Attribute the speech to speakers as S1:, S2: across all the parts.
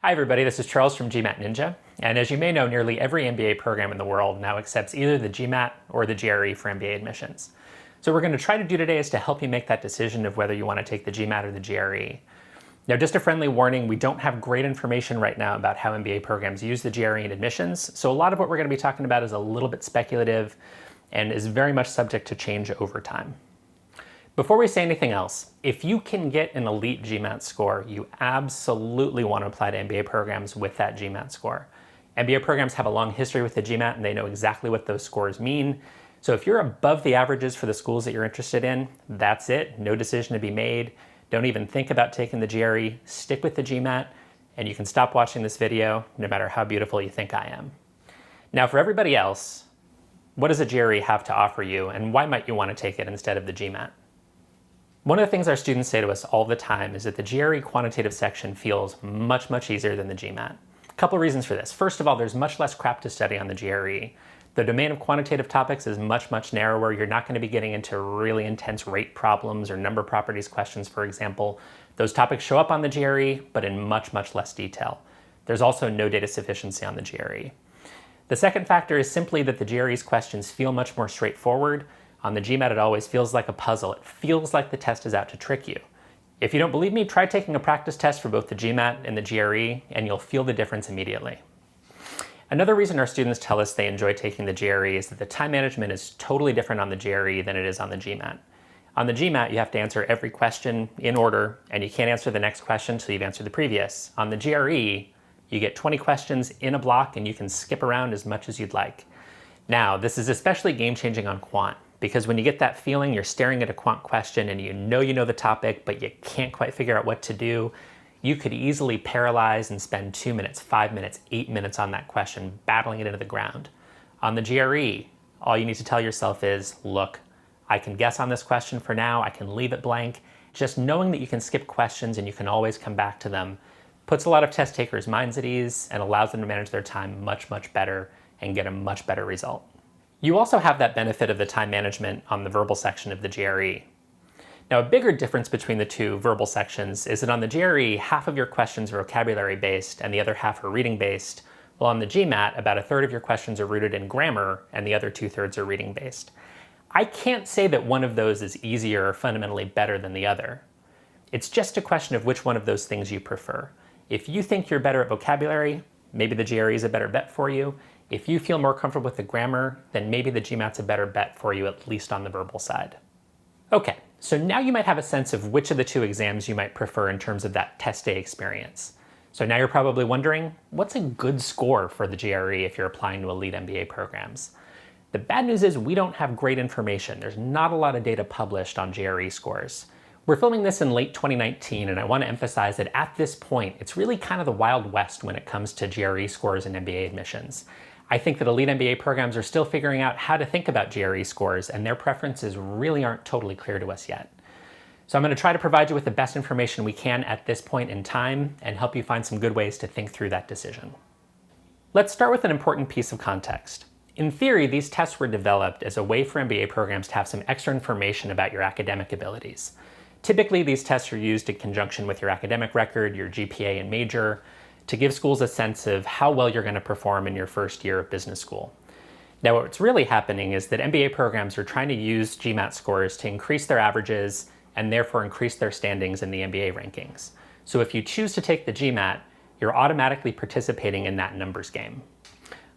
S1: Hi everybody, this is Charles from GMAT Ninja, and as you may know, nearly every MBA program in the world now accepts either the GMAT or the GRE for MBA admissions. So what we're going to try to do today is to help you make that decision of whether you want to take the GMAT or the GRE. Now, just a friendly warning, we don't have great information right now about how MBA programs use the GRE in admissions, so a lot of what we're going to be talking about is a little bit speculative and is very much subject to change over time. Before we say anything else, if you can get an elite GMAT score, you absolutely want to apply to MBA programs with that GMAT score. MBA programs have a long history with the GMAT and they know exactly what those scores mean. So if you're above the averages for the schools that you're interested in, that's it. No decision to be made. Don't even think about taking the GRE. Stick with the GMAT and you can stop watching this video no matter how beautiful you think I am. Now for everybody else, what does a GRE have to offer you and why might you want to take it instead of the GMAT? One of the things our students say to us all the time is that the GRE quantitative section feels much easier than the GMAT. A couple reasons for this. First of all, there's much less crap to study on the GRE. The domain of quantitative topics is much narrower. You're not going to be getting into really intense rate problems or number properties questions, for example. Those topics show up on the GRE, but in much less detail. There's also no data sufficiency on the GRE. The second factor is simply that the GRE's questions feel much more straightforward. On the GMAT, it always feels like a puzzle. It feels like the test is out to trick you. If you don't believe me, try taking a practice test for both the GMAT and the GRE, and you'll feel the difference immediately. Another reason our students tell us they enjoy taking the GRE is that the time management is totally different on the GRE than it is on the GMAT. On the GMAT, you have to answer every question in order, and you can't answer the next question until you've answered the previous. On the GRE, you get 20 questions in a block, and you can skip around as much as you'd like. Now, this is especially game-changing on quant, because when you get that feeling you're staring at a quant question and you know the topic, but you can't quite figure out what to do, you could easily paralyze and spend 2 minutes, 5 minutes, 8 minutes on that question, battling it into the ground. On the GRE, all you need to tell yourself is, look, I can guess on this question for now, I can leave it blank. Just knowing that you can skip questions and you can always come back to them puts a lot of test takers' minds at ease and allows them to manage their time much better and get a much better result. You also have that benefit of the time management on the verbal section of the GRE. Now, a bigger difference between the two verbal sections is that on the GRE, half of your questions are vocabulary based and the other half are reading based, while on the GMAT, about a third of your questions are rooted in grammar and the other 2/3 are reading based. I can't say that one of those is easier or fundamentally better than the other. It's just a question of which one of those things you prefer. If you think you're better at vocabulary, maybe the GRE is a better bet for you. If you feel more comfortable with the grammar, then maybe the GMAT's a better bet for you, at least on the verbal side. Okay, so now you might have a sense of which of the two exams you might prefer in terms of that test day experience. So now you're probably wondering, what's a good score for the GRE if you're applying to elite MBA programs? The bad news is we don't have great information. There's not a lot of data published on GRE scores. We're filming this in late 2019, and I want to emphasize that at this point, it's really kind of the Wild West when it comes to GRE scores and MBA admissions. I think that elite MBA programs are still figuring out how to think about GRE scores, and their preferences really aren't totally clear to us yet. So I'm going to try to provide you with the best information we can at this point in time and help you find some good ways to think through that decision. Let's start with an important piece of context. In theory, these tests were developed as a way for MBA programs to have some extra information about your academic abilities. Typically, these tests are used in conjunction with your academic record, your GPA and major, to give schools a sense of how well you're going to perform in your first year of business school. Now, what's really happening is that MBA programs are trying to use GMAT scores to increase their averages and therefore increase their standings in the MBA rankings. So if you choose to take the GMAT, you're automatically participating in that numbers game.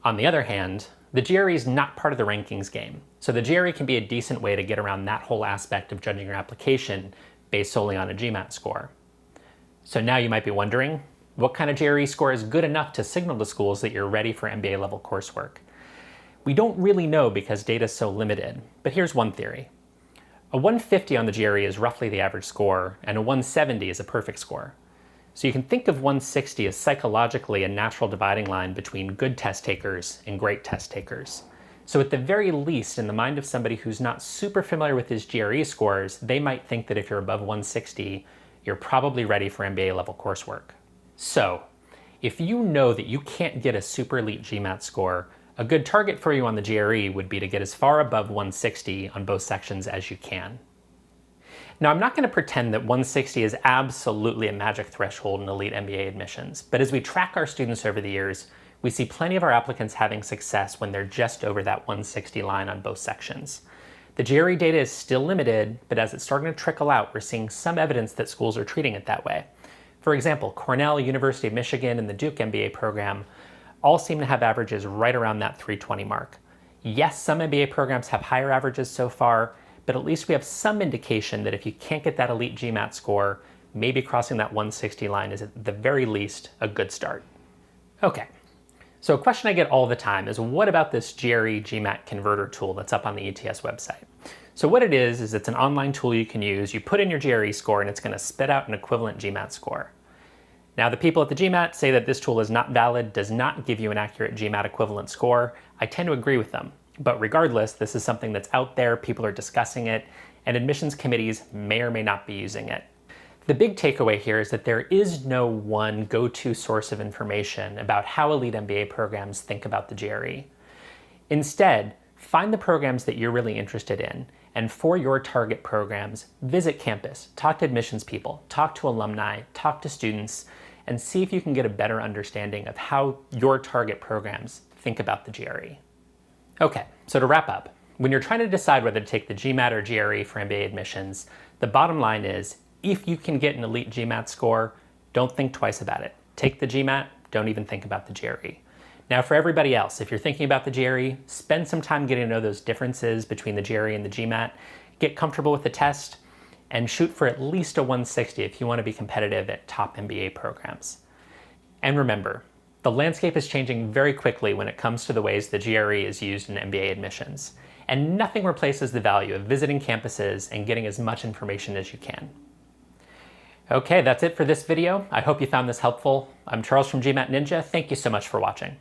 S1: On the other hand, the GRE is not part of the rankings game. So the GRE can be a decent way to get around that whole aspect of judging your application based solely on a GMAT score. So now you might be wondering, what kind of GRE score is good enough to signal to schools that you're ready for MBA level coursework? We don't really know because data is so limited, but here's one theory. A 150 on the GRE is roughly the average score, and a 170 is a perfect score. So you can think of 160 as psychologically a natural dividing line between good test takers and great test takers. So at the very least, in the mind of somebody who's not super familiar with his GRE scores, they might think that if you're above 160, you're probably ready for MBA level coursework. So, if you know that you can't get a super elite GMAT score, a good target for you on the GRE would be to get as far above 160 on both sections as you can. Now, I'm not going to pretend that 160 is absolutely a magic threshold in elite MBA admissions, but as we track our students over the years, we see plenty of our applicants having success when they're just over that 160 line on both sections. The GRE data is still limited, but as it's starting to trickle out, we're seeing some evidence that schools are treating it that way. For example, Cornell, University of Michigan, and the Duke MBA program all seem to have averages right around that 320 mark. Yes, some MBA programs have higher averages so far, but at least we have some indication that if you can't get that elite GMAT score, maybe crossing that 160 line is at the very least a good start. Okay, so a question I get all the time is, what about this GRE-GMAT converter tool that's up on the ETS website? So what it is it's an online tool you can use. You put in your GRE score and it's going to spit out an equivalent GMAT score. Now, the people at the GMAT say that this tool is not valid, does not give you an accurate GMAT equivalent score. I tend to agree with them. But regardless, this is something that's out there, people are discussing it, and admissions committees may or may not be using it. The big takeaway here is that there is no one go-to source of information about how elite MBA programs think about the GRE. Instead, find the programs that you're really interested in, and for your target programs, visit campus, talk to admissions people, talk to alumni, talk to students, and see if you can get a better understanding of how your target programs think about the GRE. Okay, so to wrap up, when you're trying to decide whether to take the GMAT or GRE for MBA admissions, the bottom line is, if you can get an elite GMAT score, don't think twice about it. Take the GMAT, don't even think about the GRE. Now, for everybody else, if you're thinking about the GRE, spend some time getting to know those differences between the GRE and the GMAT, get comfortable with the test, and shoot for at least a 160 if you want to be competitive at top MBA programs. And remember, the landscape is changing very quickly when it comes to the ways the GRE is used in MBA admissions, and nothing replaces the value of visiting campuses and getting as much information as you can. Okay, that's it for this video. I hope you found this helpful. I'm Charles from GMAT Ninja. Thank you so much for watching.